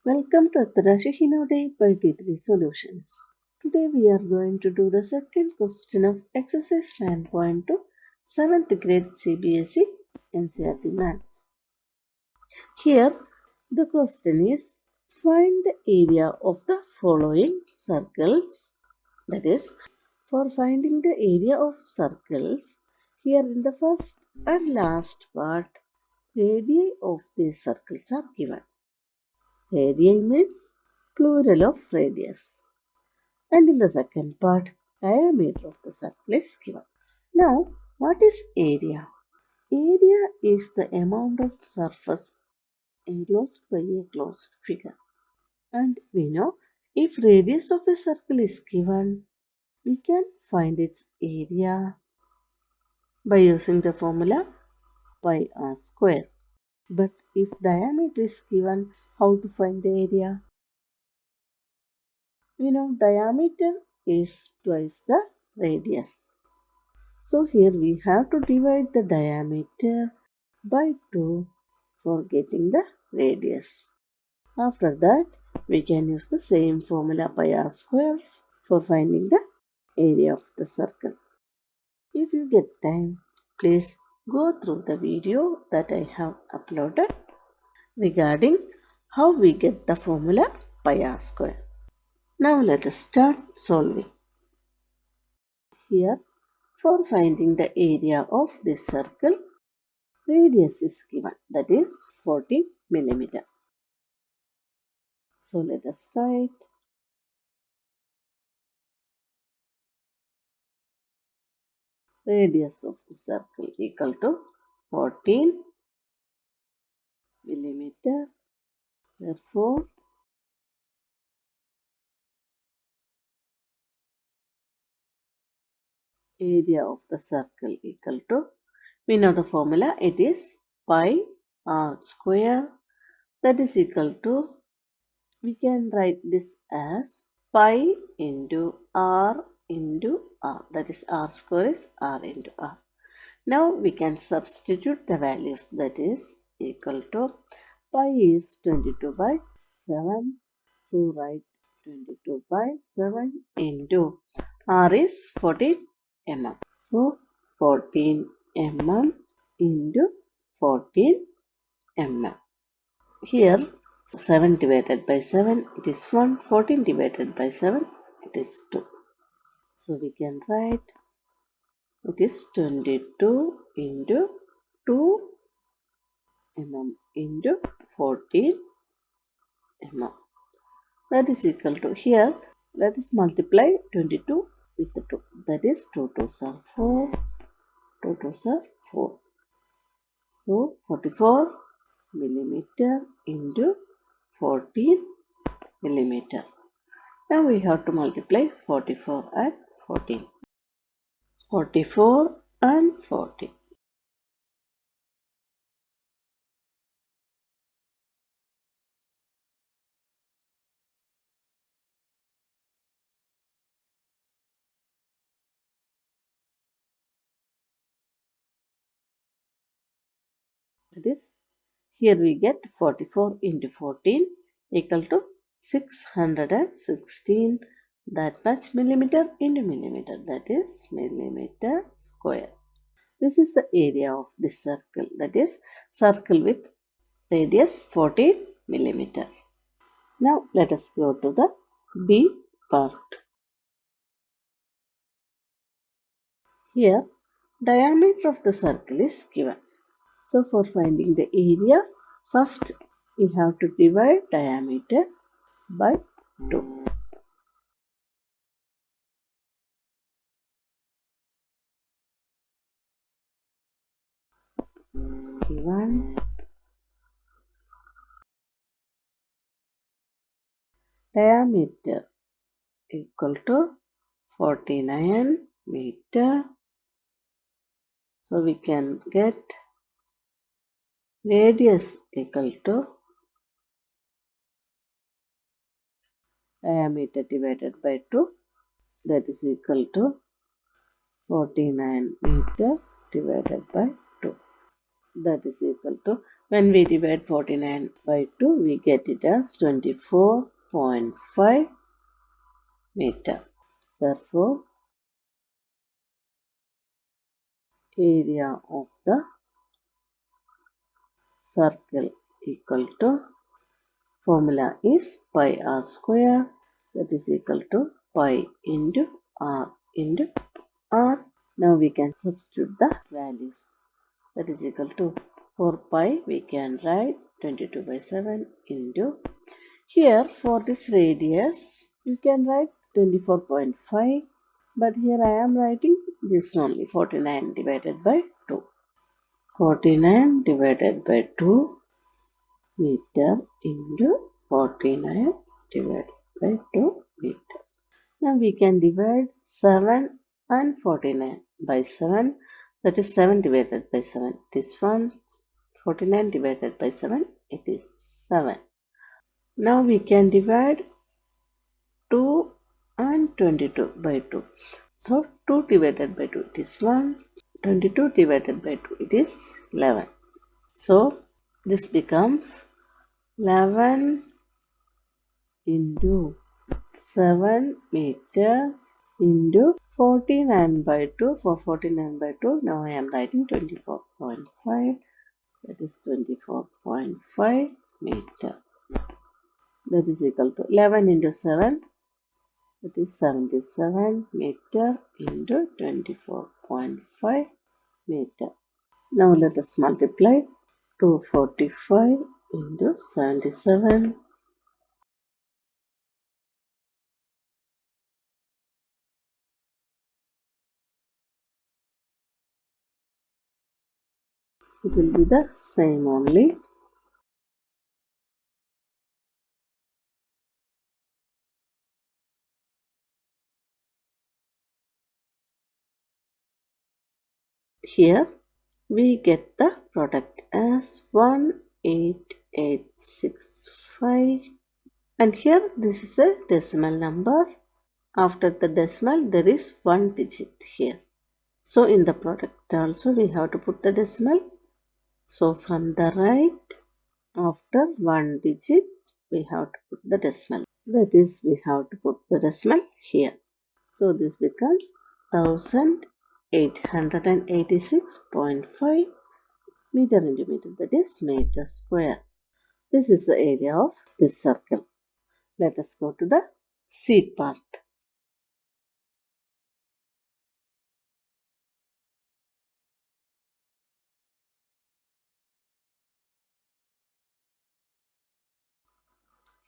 Welcome to Atarashi Hinode by T3 Solutions. Today we are going to do the second question of exercise 9.2 7th grade CBSE NCERT Maths. Here the question is, find the area of the following circles. That is, for finding the area of circles, here in the first and last part, radii of these circles are given. Radii means plural of radius. And in the second part, diameter of the circle is given. Now, what is area? Area is the amount of surface enclosed by a closed figure. And we know if radius of a circle is given, we can find its area by using the formula pi r square. But if diameter is given, how to find the area? We know diameter is twice the radius. So here we have to divide the diameter by 2 for getting the radius. After that, we can use the same formula pi r square for finding the area of the circle. If you get time, please go through the video that I have uploaded regarding how we get the formula pi r square. Now let us start solving. Here, for finding the area of this circle, radius is given, that is 14 millimeter. So let us write radius of the circle equal to 14 millimeter. Therefore, area of the circle equal to, we know the formula, it is pi r square, that is equal to, we can write this as pi into r, that is r square is r into r. Now we can substitute the values, that is equal to, pi is 22 by 7, so write 22 by 7 into r is 14 mm. So 14 mm into 14 mm. Here 7 divided by 7, it is 1. 14 divided by 7, it is 2. So we can write, it is 22 into 2 mm into 14 mm. That is equal to, here let us multiply 22 with the 2. That is 2 2s are 4, 2 2s are 4. So 44 millimeter into 14 millimeter. Now we have to multiply 44 and 14. 44 and 14. That is, here we get 44 into 14 equal to 616. That much millimeter into millimeter, that is millimeter square. This is the area of this circle, that is circle with radius 14 millimeter. Now let us go to the B part. Here diameter of the circle is given. So for finding the area, first we have to divide diameter by 2. Given diameter equal to 49 meter. So we can get radius equal to diameter divided by 2, that is equal to 49 meter divided by 2, that is equal to, When we divide 49 by 2, we get it as 24.5 meter. Therefore, area of the circle equal to, formula is pi r square, that is equal to pi into r into r. Now we can substitute the values. That is equal to, for pi we can write 22 by 7 into, here for this radius you can write 24.5, but here I am writing this only, 49 divided by 2. 49 divided by 2 meter into 49 divided by 2 meter. Now we can divide 7 and 49 by 7, that is 7 divided by 7. This one, 49 divided by 7, it is 7. Now we can divide 2 and 22 by 2. So 2 divided by 2, it is 1. 22 divided by 2, it is 11. So this becomes 11 into 7 meter into 49 by 2. For 49 by 2, now I am writing 24.5. That is 24.5 meter. That is equal to 11 into 7. That is 77 meter into 24.5 meter. Now let us multiply 245 into 77. It will be the same only. Here we get the product as 18865, and here this is a decimal number. After the decimal there is one digit here. So in the product also we have to put the decimal. So from the right, after one digit we have to put the decimal. That is, we have to put the decimal here. So this becomes 1886.5 meter into meter, that is meter square. This is the area of this circle. Let us go to the C part.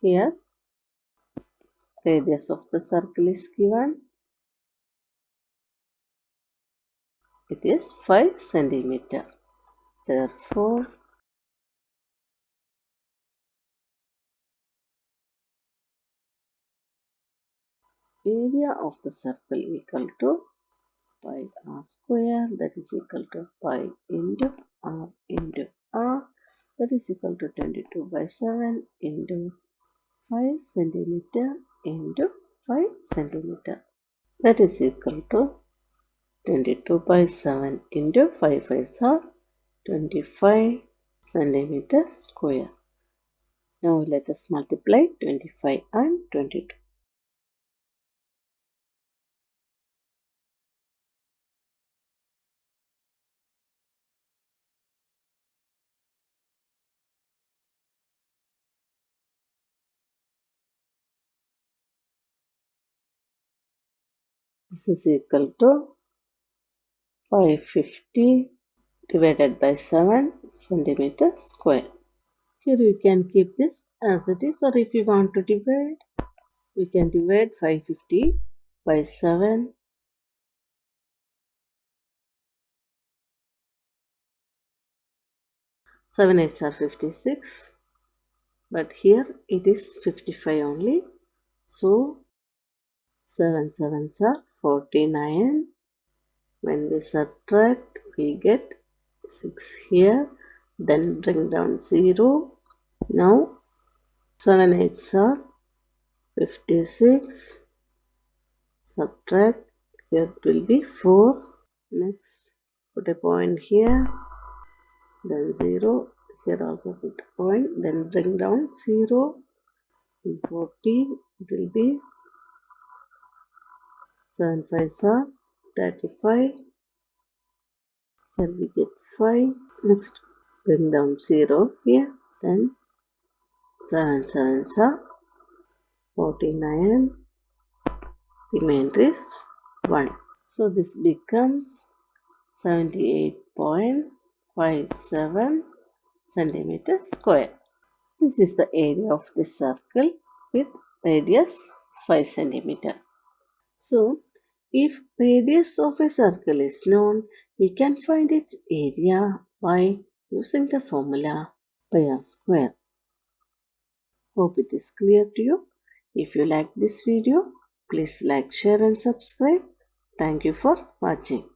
Here, radius of the circle is given. It is 5 centimeter. Therefore, area of the circle equal to pi r square, that is equal to pi into r, that is equal to 22 by 7 into 5 centimeter into 5 centimeter. That is equal to 22 by 7 into 5 are 25 centimeter square. Now let us multiply 25 and 22. This is equal to 550 divided by 7 centimeter square. Here we can keep this as it is, or if you want to divide, we can divide 550 by 7. 7 8s are 56, but here it is 55 only. So 7 7s are 49. When we subtract, we get 6 here, then bring down 0. Now 7 8s are 56. Subtract, here it will be 4. Next, put a point here, then 0 Here also put a point, then bring down 0 and 40. It will be 7 5s are 35. Here we get 5. Next, bring down 0 here. Then 7 7s are 49. Remainder is 1. So this becomes 78.57 centimeter square. This is the area of this circle with radius 5 centimeter. So, if radius of a circle is known, we can find its area by using the formula pi r square. Hope it is clear to you. If you like this video, please like, share and subscribe. Thank you for watching.